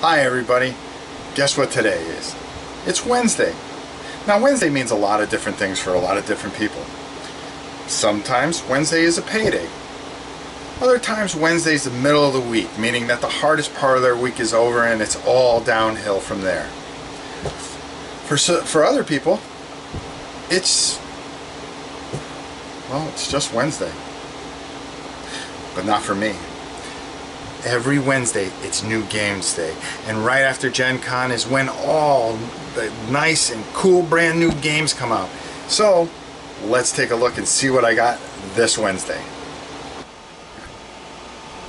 Hi everybody. Guess what today is? It's Wednesday. Now Wednesday means a lot of different things for a lot of different people. Sometimes Wednesday is a payday. Other times Wednesday is the middle of the week, meaning that the hardest part of their week is over and it's all downhill from there. For other people, it's just Wednesday. But not for me. Every Wednesday, it's New Games Day. And right after Gen Con is when all the nice and cool brand new games come out. So, let's take a look and see what I got this Wednesday.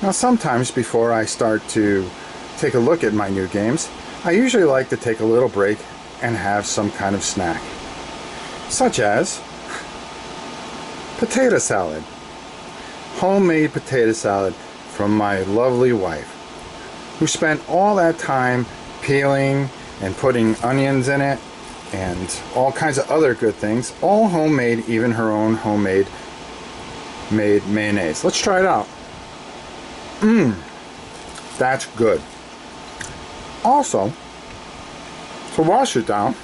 Now sometimes before I start to take a look at my new games, I usually like to take a little break and have some kind of snack. Such as potato salad. Homemade potato salad from my lovely wife, who spent all that time peeling and putting onions in it and all kinds of other good things, all homemade, even her own homemade made mayonnaise. Let's try it out. That's good. Also, to wash it down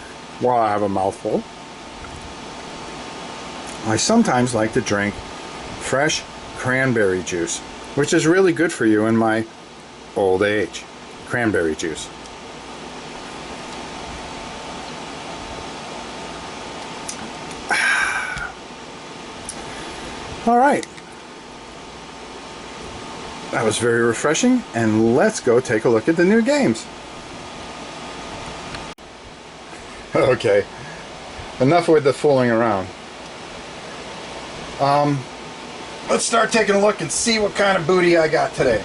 while I have a mouthful, I sometimes like to drink fresh cranberry juice, which is really good for you in my old age. Cranberry juice. All right. That was very refreshing, and let's go take a look at the new games. Okay, enough with the fooling around. Let's start taking a look and see what kind of booty I got today.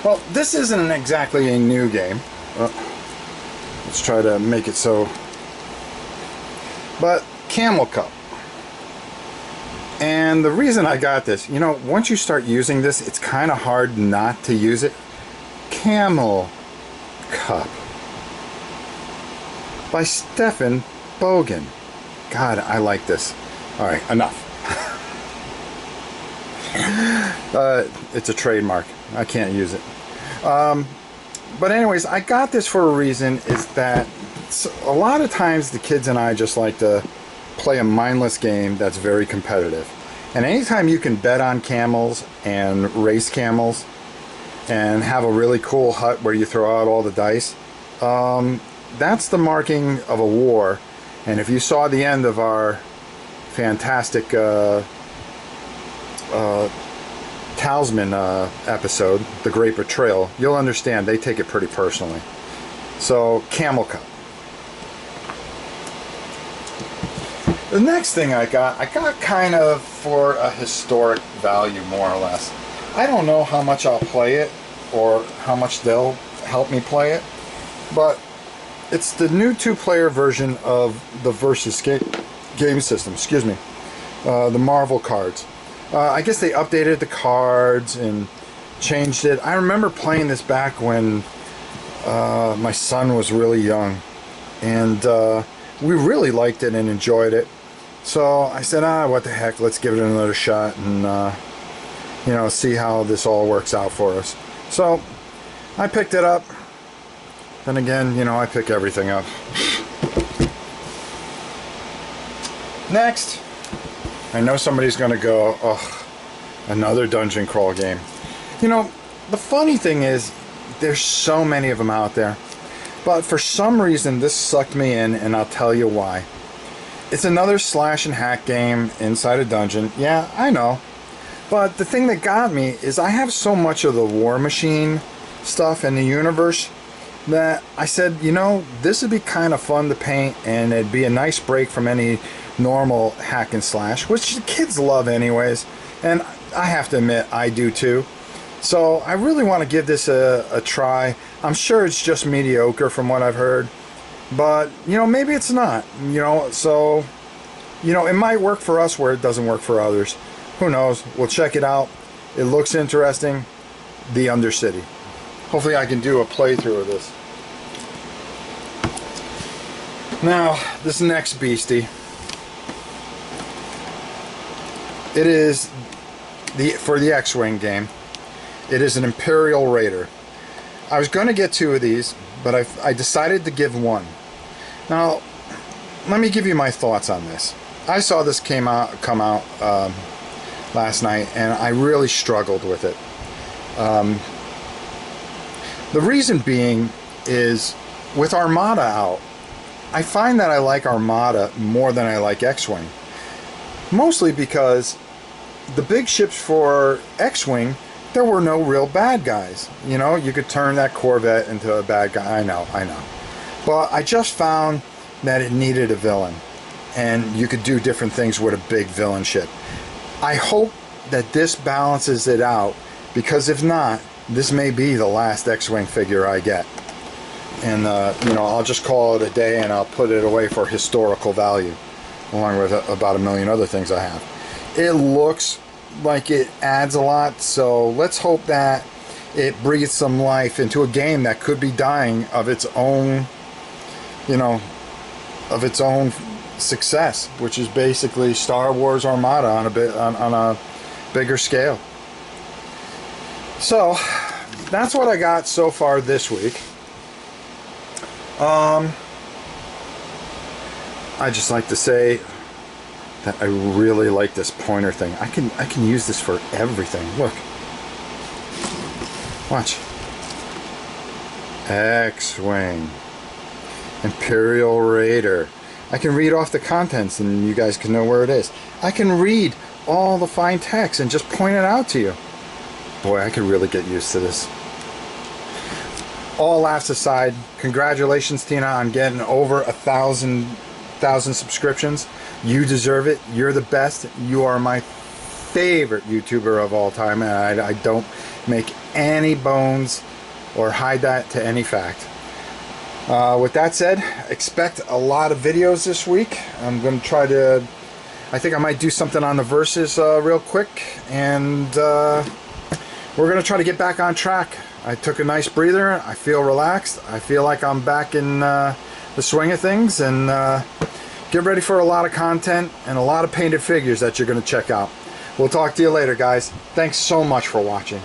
Well, this isn't exactly a new game. Let's try to make it so. But Camel Cup. And the reason I got this, you know, once you start using this, it's kind of hard not to use it. Camel Cup by Stefan Bogan. God, I like this. All right, enough. It's a trademark. I can't use it. But anyways, I got this for a reason, is that a lot of times the kids and I just like to play a mindless game that's very competitive. And anytime you can bet on camels and race camels and have a really cool hut where you throw out all the dice, that's the marking of a war. And if you saw the end of our fantastic Talisman episode, The Great Betrayal, you'll understand they take it pretty personally. So, Camel Cup. The next thing I got kind of for a historic value, more or less. I don't know how much I'll play it or how much they'll help me play it, but it's the new two-player version of the Versus game system, excuse me, the Marvel cards. I guess they updated the cards and changed it. I remember playing this back when my son was really young, and we really liked it and enjoyed it. So I said, what the heck, let's give it another shot and you know, see how this all works out for us. So I picked it up. Then again, you know, I pick everything up. Next, I know somebody's gonna go, ugh, another dungeon crawl game. You know, the funny thing is, there's so many of them out there, but for some reason this sucked me in, and I'll tell you why. It's another slash and hack game inside a dungeon. Yeah, I know. But the thing that got me is I have so much of the War Machine stuff in the universe that I said, you know, this would be kind of fun to paint, and it'd be a nice break from any normal hack and slash, which the kids love anyways, and I have to admit I do too. So I really want to give this a try. I'm sure it's just mediocre from what I've heard, but you know, maybe it's not, you know, so you know, it might work for us where it doesn't work for others. Who knows? We'll check it out. It looks interesting. The Undercity. Hopefully I can do a playthrough of this. Now, this next beastie, it is for the X-Wing game. It is an Imperial Raider. I was going to get 2 of these, but I decided to give one. Now, let me give you my thoughts on this. I saw this come out last night, and I really struggled with it. The reason being is, with Armada out, I find that I like Armada more than I like X-Wing. Mostly because the big ships for X-Wing, there were no real bad guys. You know, you could turn that Corvette into a bad guy. I know. But I just found that it needed a villain. And you could do different things with a big villain ship. I hope that this balances it out, because if not, this may be the last X-Wing figure I get. And, you know, I'll just call it a day, and I'll put it away for historical value, along with about a million other things I have. It looks like it adds a lot, so let's hope that it breathes some life into a game that could be dying of its own, you know, of its own success, which is basically Star Wars Armada on a bigger scale. So that's what I got so far this week. I just like to say that I really like this pointer thing. I can use this for everything. Look, watch. X-Wing, Imperial Raider. I can read off the contents, and you guys can know where it is. I can read all the fine text and just point it out to you. Boy, I could really get used to this. All laughs aside, congratulations, Tina, on getting over 1,000 subscriptions. You deserve it. You're the best. You are my favorite YouTuber of all time, and I don't make any bones or hide that to any fact. With that said, expect a lot of videos this week. I'm going to try to, I think I might do something on the Versus real quick, and we're going to try to get back on track. I took a nice breather. I feel relaxed. I feel like I'm back in the swing of things, and get ready for a lot of content and a lot of painted figures that you're going to check out. We'll talk to you later, guys. Thanks so much for watching.